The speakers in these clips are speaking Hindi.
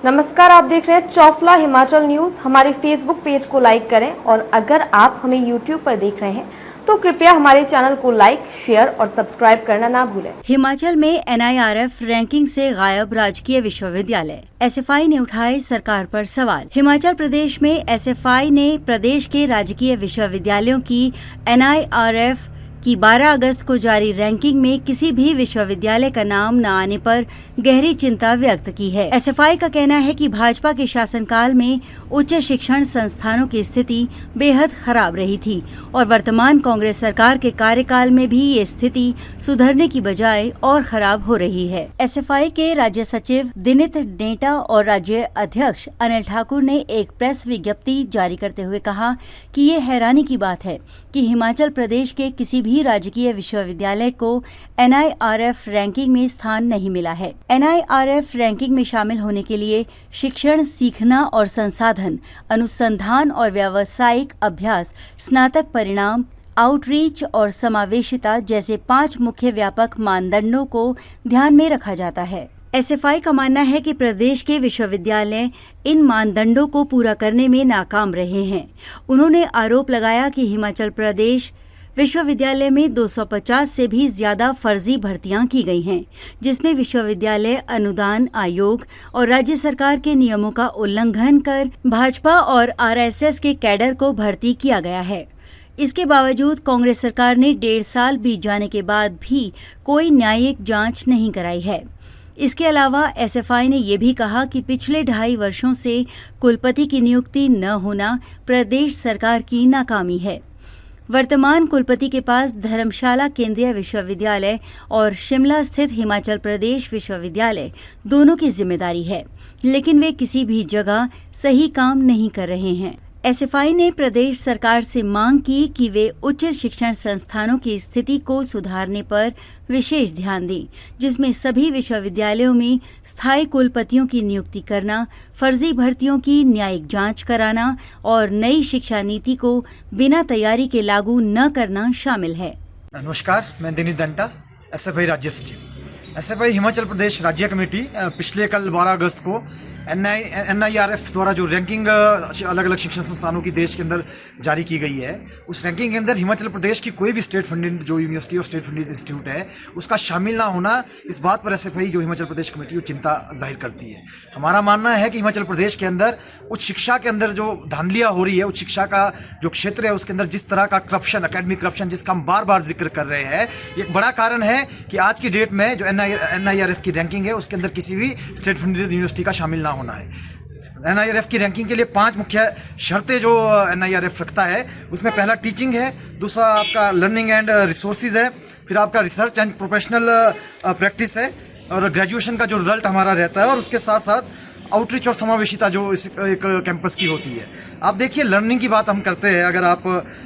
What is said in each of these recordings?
नमस्कार, आप देख रहे हैं चौफला हिमाचल न्यूज। हमारे फेसबुक पेज को लाइक करें और अगर आप हमें यूट्यूब पर देख रहे हैं तो कृपया हमारे चैनल को लाइक, शेयर और सब्सक्राइब करना ना भूलें। हिमाचल में NIRF रैंकिंग से गायब राजकीय विश्वविद्यालय, SFI ने उठाए सरकार पर सवाल। हिमाचल प्रदेश में SFI ने प्रदेश के राजकीय विश्वविद्यालयों की NIRF की 12 अगस्त को जारी रैंकिंग में किसी भी विश्वविद्यालय का नाम न आने पर गहरी चिंता व्यक्त की है। SFI का कहना है कि भाजपा के शासनकाल में उच्च शिक्षण संस्थानों की स्थिति बेहद खराब रही थी और वर्तमान कांग्रेस सरकार के कार्यकाल में भी ये स्थिति सुधरने की बजाय और खराब हो रही है। SFI के राज्य सचिव दिनित नेटा और राज्य अध्यक्ष अनिल ठाकुर ने एक प्रेस विज्ञप्ति जारी करते हुए कहा कि ये हैरानी की बात है कि हिमाचल प्रदेश के किसी भी राजकीय विश्वविद्यालय को NIRF रैंकिंग में स्थान नहीं मिला है। NIRF रैंकिंग में शामिल होने के लिए शिक्षण, सीखना और संसाधन, अनुसंधान और व्यावसायिक अभ्यास, स्नातक परिणाम, आउटरीच और समावेशिता जैसे 5 मुख्य व्यापक मानदंडों को ध्यान में रखा जाता है। SFI का मानना है कि प्रदेश के विश्वविद्यालय इन मानदंडों को पूरा करने में नाकाम रहे हैं। उन्होंने आरोप लगाया कि हिमाचल प्रदेश विश्वविद्यालय में 250 से भी ज्यादा फर्जी भर्तियां की गई हैं, जिसमें विश्वविद्यालय अनुदान आयोग और राज्य सरकार के नियमों का उल्लंघन कर भाजपा और RSS के कैडर को भर्ती किया गया है। इसके बावजूद कांग्रेस सरकार ने 1.5 साल बीत जाने के बाद भी कोई न्यायिक जांच नहीं कराई है। इसके अलावा SFI ने ये भी कहा कि पिछले 2.5 वर्षों से कुलपति की नियुक्ति न होना प्रदेश सरकार की नाकामी है। वर्तमान कुलपति के पास धर्मशाला केंद्रीय विश्वविद्यालय और शिमला स्थित हिमाचल प्रदेश विश्वविद्यालय दोनों की जिम्मेदारी है, लेकिन वे किसी भी जगह सही काम नहीं कर रहे हैं। SFI ने प्रदेश सरकार से मांग की कि वे उच्च शिक्षण संस्थानों की स्थिति को सुधारने पर विशेष ध्यान दें, जिसमें सभी विश्वविद्यालयों में स्थायी कुलपतियों की नियुक्ति करना, फर्जी भर्तियों की न्यायिक जांच कराना और नई शिक्षा नीति को बिना तैयारी के लागू न करना शामिल है। नमस्कार, मैं दिनित दंटा, SFI राज्य सचिव। SFI हिमाचल प्रदेश राज्य कमेटी पिछले कल 12 अगस्त को NIRF द्वारा जो रैंकिंग अलग अलग शिक्षण संस्थानों की देश के अंदर जारी की गई है, उस रैंकिंग के अंदर हिमाचल प्रदेश की कोई भी स्टेट फंडेड जो यूनिवर्सिटी और स्टेट फंडेड इंस्टीट्यूट है उसका शामिल ना होना, इस बात पर SFI जो हिमाचल प्रदेश कमेटी वो चिंता जाहिर करती है। हमारा मानना है कि हिमाचल प्रदेश के अंदर उच्च शिक्षा के अंदर जो धांधलियाँ हो रही है, उच्च शिक्षा का जो क्षेत्र है उसके अंदर जिस तरह का करप्शन, अकेडमिक करप्शन जिसका हम बार बार जिक्र कर रहे हैं, एक बड़ा कारण है कि आज की डेट में जो NIRF की रैंकिंग है उसके अंदर किसी भी स्टेट फंडेड यूनिवर्सिटी का शामिल ना होना है। NIRF की रैंकिंग के लिए 5 मुख्य शर्तें जो NIRF रखता है, उसमें पहला टीचिंग है, दूसरा आपका लर्निंग एंड रिसोर्सेज है, फिर आपका रिसर्च एंड प्रोफेशनल प्रैक्टिस है और ग्रेजुएशन का जो रिजल्ट हमारा रहता है, और उसके साथ साथ आउटरीच और समावेशिता जो इस एक कैंपस की होती है। आप देखिए, लर्निंग की बात हम करते हैं, अगर आप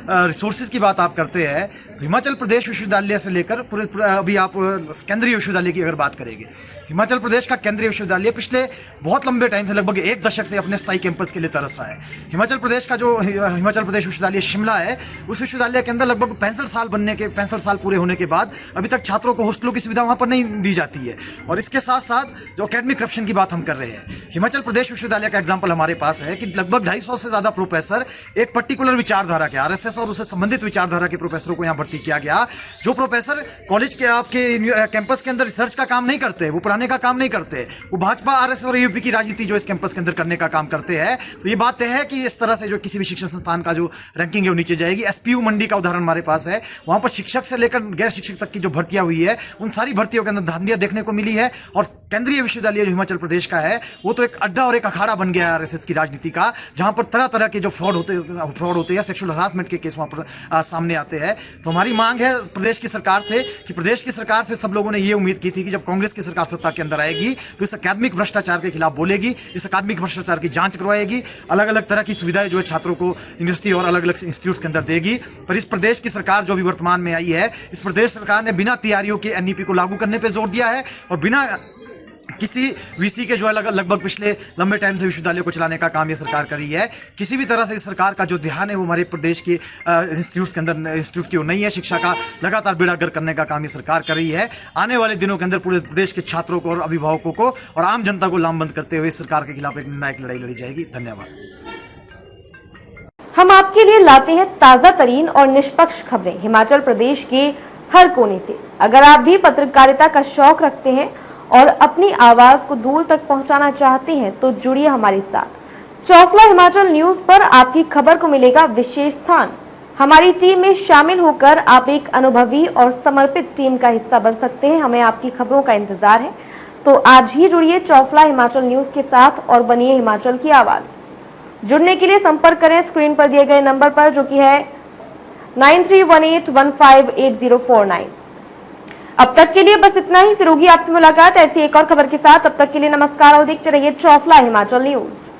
रिसोर्सेज की बात आप करते हैं, हिमाचल प्रदेश विश्वविद्यालय से लेकर पूरे अभी आप केंद्रीय विश्वविद्यालय की अगर बात करेंगे, हिमाचल प्रदेश का केंद्रीय विश्वविद्यालय पिछले बहुत लंबे टाइम से, लगभग 1 दशक से अपने स्थायी कैंपस के लिए तरस रहा है। हिमाचल प्रदेश का जो हिमाचल प्रदेश विश्वविद्यालय शिमला है, उस विश्वविद्यालय के अंदर लगभग 65 साल पूरे होने के बाद अभी तक छात्रों को हॉस्टलों की सुविधा वहां पर नहीं दी जाती है। और इसके साथ साथ जो अकेडमिक करप्शन की बात हम कर रहे हैं, हिमाचल प्रदेश विश्वविद्यालय का एग्जाम्पल हमारे पास है कि लगभग 250 से ज्यादा प्रोफेसर एक पर्टिकुलर विचारधारा के, RSS और उससे संबंधित विचारधारा के प्रोफेसरों को यहाँ भर्ती किया गया। जो प्रोफेसर कॉलेज के आपके कैंपस के अंदर रिसर्च का काम नहीं करते, वो पढ़ाने का काम नहीं करते, वो भाजपा, RSS और AUP की राजनीति जो इस कैंपस के अंदर करने का काम करते हैं, तो ये बात है कि इस तरह से जो किसी भी शिक्षण संस्थान का जो रैंकिंग है वो नीचे जाएगी। SPU मंडी का उदाहरण हमारे पास है, वहां पर शिक्षक से लेकर गैर शिक्षक तक की जो भर्तियां हुई है, उन सारी भर्तियों के अंदर धांधलियां देखने को मिली है। और केंद्रीय विश्वविद्यालय जो हिमाचल प्रदेश का है, वो तो एक अड्डा और एक अखाड़ा बन गया है RSS की राजनीति का, जहां पर तरह तरह के जो फ्रॉड होते हैं, सेक्सुअल हरासमेंट के केस वहां पर सामने आते हैं। तो हमारी मांग है प्रदेश की सरकार से कि प्रदेश की सरकार से सब लोगों ने ये उम्मीद की थी कि जब कांग्रेस की सरकार सत्ता के अंदर आएगी तो इस अकादमिक भ्रष्टाचार के खिलाफ बोलेगी, इस अकादमिक भ्रष्टाचार की जांच करवाएगी, अलग अलग तरह की सुविधाएं जो है छात्रों को यूनिवर्सिटी और अलग अलग इंस्टीट्यूट के अंदर देगी। पर इस प्रदेश की सरकार जो भी वर्तमान में आई है, इस प्रदेश सरकार ने बिना तैयारियों के NEP को लागू करने पर जोर दिया है और बिना किसी वीसी के जो है लगभग पिछले लंबे टाइम से विश्वविद्यालय को चलाने का काम ये सरकार कर रही है। किसी भी तरह से इस सरकार का जो ध्यान है वो हमारे प्रदेश के इंस्टीट्यूट के अंदर इंस्टीट्यूट की नहीं है। शिक्षा का लगातार बेड़ा गर्क करने का काम ये सरकार कर रही है। आने वाले दिनों के अंदर पूरे प्रदेश के छात्रों को और अभिभावकों को और आम जनता को लामबंद करते हुए सरकार के खिलाफ एक निर्णायक लड़ाई लड़ी जाएगी। धन्यवाद। हम आपके लिए लाते हैं ताजा तरीन और निष्पक्ष खबरें हिमाचल प्रदेश के हर कोने से। अगर आप भी पत्रकारिता का शौक रखते हैं और अपनी आवाज को दूर तक पहुंचाना चाहते हैं तो जुड़िए हमारे साथ। चौफला हिमाचल न्यूज पर आपकी खबर को मिलेगा विशेष स्थान। हमारी टीम में शामिल होकर आप एक अनुभवी और समर्पित टीम का हिस्सा बन सकते हैं। हमें आपकी खबरों का इंतजार है, तो आज ही जुड़िए चौफला हिमाचल न्यूज के साथ और बनिए हिमाचल की आवाज। जुड़ने के लिए संपर्क करें स्क्रीन पर दिए गए नंबर पर, जो कि है 9318158049। अब तक के लिए बस इतना ही। फिर होगी आपकी मुलाकात ऐसी एक और खबर के साथ। तब तक के लिए नमस्कार और देखते रहिए चौफला हिमाचल न्यूज।